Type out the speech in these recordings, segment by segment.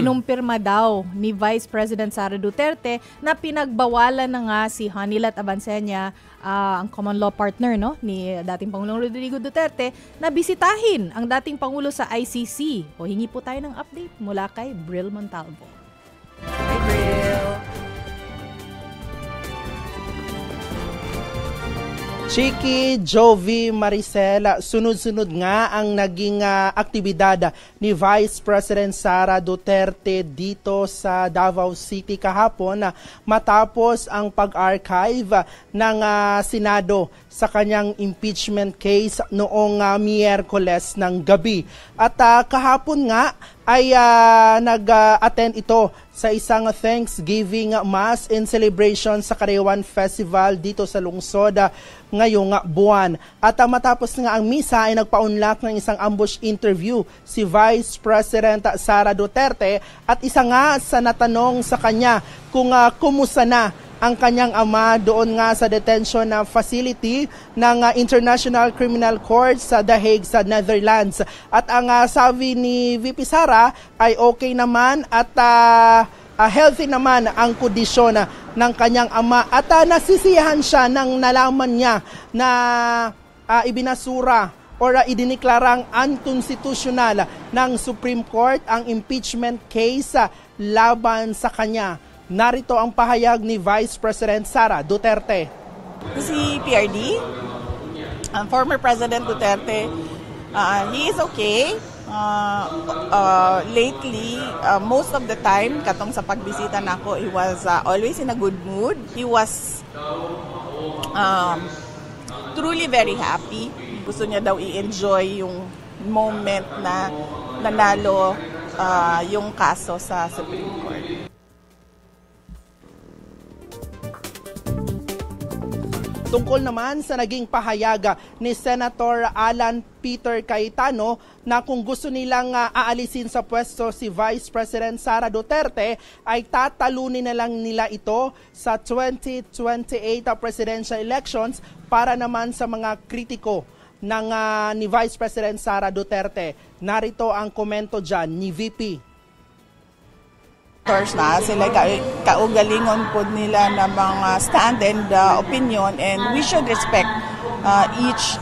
kinumpirma daw ni Vice President Sara Duterte na pinagbawalan na nga si Hanilet Abansenya, ang common law partner ni dating Pangulong Rodrigo Duterte, na bisitahin ang dating Pangulo sa ICC. O hingi po tayo ng update mula kay Bril Montalvo. Hi, Bril! Chiki, Jovi, Maricel, sunod-sunod nga ang naging aktibidad ni Vice President Sara Duterte dito sa Davao City kahapon matapos ang pag-archive ng Senado sa kanyang impeachment case noong Miyerkules ng gabi. At kahapon nga ay nag-attend ito sa isang Thanksgiving Mass in celebration sa Karayawan Festival dito sa lungsod ngayong buwan. At matapos nga ang misa ay nagpaunlak ng isang ambush interview si Vice President Sara Duterte at isa nga sa natanong sa kanya kung kumusta na ang kanyang ama doon nga sa detention facility ng International Criminal Court sa The Hague sa Netherlands. At ang sabi ni VP Sara ay okay naman at healthy naman ang kondisyon ng kanyang ama at nasisiyahan siya nang nalaman niya na ibinasura or idiniklarang unconstitutional ng Supreme Court ang impeachment case laban sa kanya. Narito ang pahayag ni Vice President Sara Duterte. Si PRD, former President Duterte, he is okay. Lately, most of the time, katong sa pagbisita nako, he was always in a good mood. He was truly very happy. Gusto niya daw i-enjoy yung moment na nanalo yung kaso sa Supreme Court. Tungkol naman sa naging pahayag ni Senator Alan Peter Cayetano na kung gusto nilang aalisin sa pwesto si Vice President Sara Duterte ay tatalunin na lang nila ito sa 2028 presidential elections para naman sa mga kritiko ng ni Vice President Sara Duterte. Narito ang komento dyan ni VP. Na sila kaugalingon po nila na mga stand and opinion, and we should respect each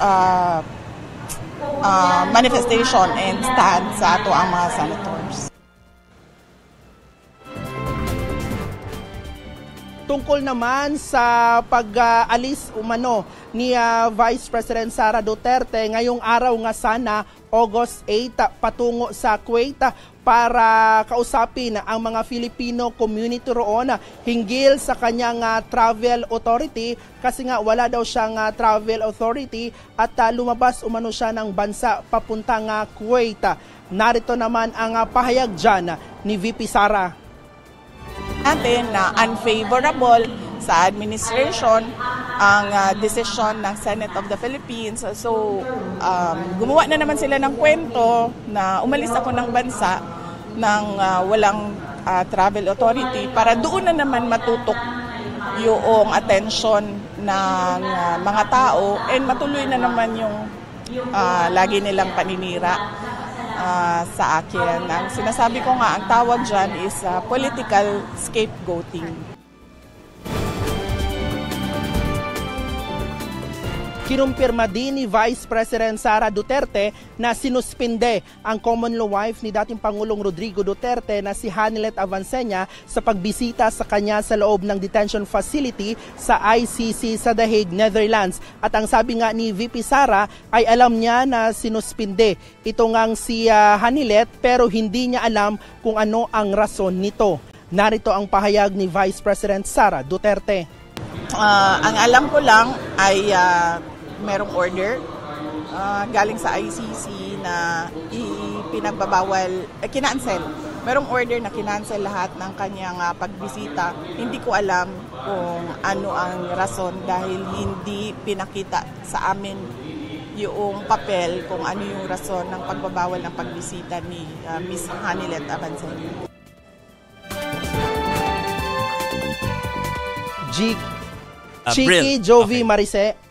manifestation and stand sa ato ang mga senators. Tungkol naman sa pag-alis umano ni Vice President Sara Duterte ngayong araw nga sana, August 8, patungo sa Kuwait para kausapin ang mga Filipino community roon hinggil sa kanyang travel authority kasi nga wala daw siyang travel authority at lumabas umano siya ng bansa papuntang Kuwait. Narito naman ang pahayag dyan ni VP Sara. Natin na unfavorable sa administration ang decision ng Senate of the Philippines. So, gumawa na naman sila ng kwento na umalis ako ng bansa ng walang travel authority para doon na naman matutok yung attention ng mga tao and matuloy na naman yung lagi nilang paninira sa akin. Ang sinasabi ko nga, ang tawag dyan is political scapegoating. Kinumpirma din ni Vice President Sara Duterte na sinuspinde ang common law wife ni dating Pangulong Rodrigo Duterte na si Hanilet Abansenya sa pagbisita sa kanya sa loob ng detention facility sa ICC sa The Hague, Netherlands. At ang sabi nga ni VP Sara ay alam niya na sinuspinde ito ngang si Hanilet pero hindi niya alam kung ano ang rason nito. Narito ang pahayag ni Vice President Sara Duterte. Ang alam ko lang ay merong order galing sa ICC na ipinagbabawal, kinancel. Merong order na kinancel lahat ng kanyang pagbisita. Hindi ko alam kung ano ang rason dahil hindi pinakita sa amin yung papel kung ano yung rason ng pagbabawal ng pagbisita ni Ms. Hanilet Abansenya. Chiki, Jovi, Marice.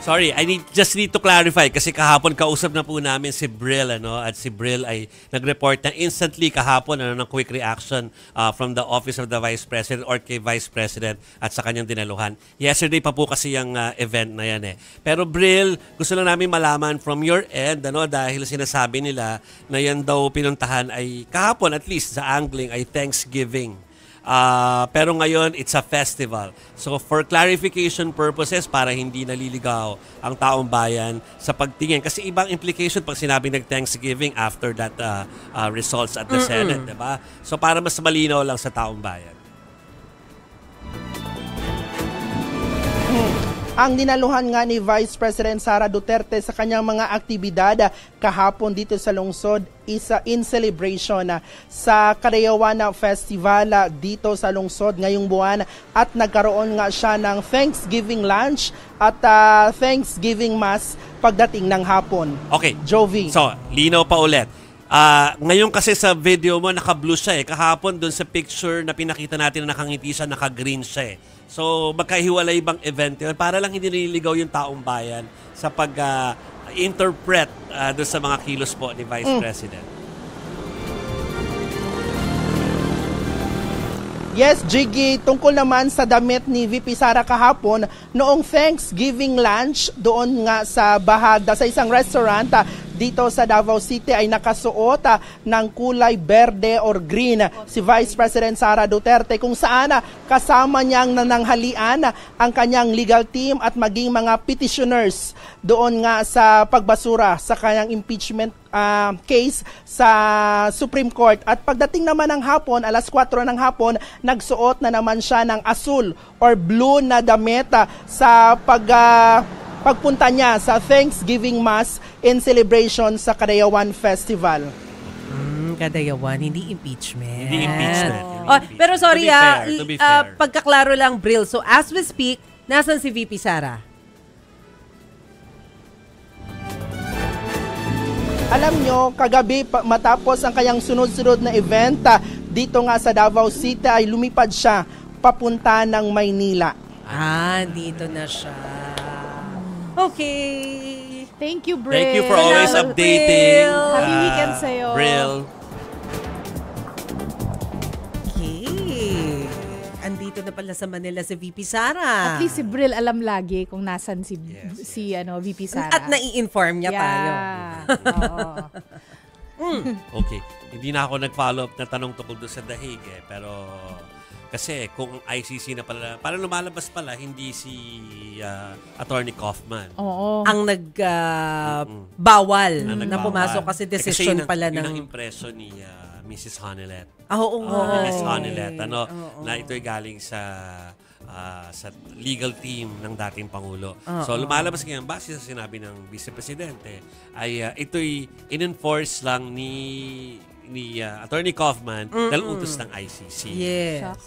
Sorry, just need to clarify kasi kahapon kausap na po namin si Brill at si Brill ay nag-report na instantly kahapon ng quick reaction from the Office of the Vice President or kay Vice President at sa kanyang dinaluhan. Yesterday pa po kasi yung event na yan eh. Pero Brill, gusto lang namin malaman from your end dahil sinasabi nila na yan daw pinuntahan ay kahapon at least sa angling ay Thanksgiving. Pero ngayon, it's a festival. So for clarification purposes, para hindi naliligaw ang taong bayan sa pagtingin. Kasi ibang implication pag sinabing nag-Thanksgiving after that results at the Senate, diba? So para mas malinaw lang sa taong bayan. Ang dinaluhan nga ni Vice President Sara Duterte sa kanyang mga aktibidad kahapon dito sa lungsod isa in celebration sa Kadayawan Festival dito sa lungsod ngayong buwan at nagkaroon nga siya ng Thanksgiving lunch at Thanksgiving Mass pagdating ng hapon. Okay. Jovi. So, linaw pa ulit. Ngayon kasi sa video mo, naka-blue siya eh. Kahapon dun sa picture na pinakita natin na nakangiti siya, naka-green siya eh. So, magkahiwalay ibang event yun para lang hindi nililigaw yung taong bayan sa pag-interpret dun sa mga kilos po ni Vice President. Yes, Jiggy, tungkol naman sa damit ni VP Sara kahapon, noong Thanksgiving lunch doon nga sa Bahagda, sa isang restaurant dito sa Davao City ay nakasuot ng kulay berde or green si Vice President Sara Duterte kung saan kasama niyang nananghalian ang kanyang legal team at maging mga petitioners doon nga sa pagbasura sa kanyang impeachment case sa Supreme Court. At pagdating naman ng hapon, alas 4 ng hapon, nagsuot na naman siya ng asul or blue na damit sa pagpunta niya sa Thanksgiving Mass in celebration sa Kadayawan Festival. Kadayawan, hindi impeachment. Hindi impeachment. Pero sorry to be fair. pagkaklaro lang, Brill. So as we speak, nasan si VP Sara? Alam nyo, kagabi matapos ang kanyang sunod-sunod na event dito nga sa Davao City ay lumipad siya papunta ng Maynila. Dito na siya. Okay. Thank you, Brill. Thank you for always Salamat, updating. Brill. Happy weekend sa'yo. Brill. Okay. Andito na pala sa Manila si VP Sara. At least si Brill alam lagi kung nasan si VP Sara. At nai-inform niya tayo. Oo. Okay. Hindi na ako nag-follow up na tanong tungkol doon sa Dahig eh. Pero kasi kung ICC na pala, parang lumalabas pala, hindi si Attorney Kaufman. Oo. Ang bawal Ang na nagbawal. pumasok kasi decision pala yun ng... ang impression ni Mrs. Honelet. Oo nga. Miss Honelet, na ito'y galing sa legal team ng dating Pangulo. So lumalabas ngayon, base sa sinabi ng Vice Presidente, ay ito'y in-enforce lang ni Attorney Kaufman dahil utos ng ICC. Yes.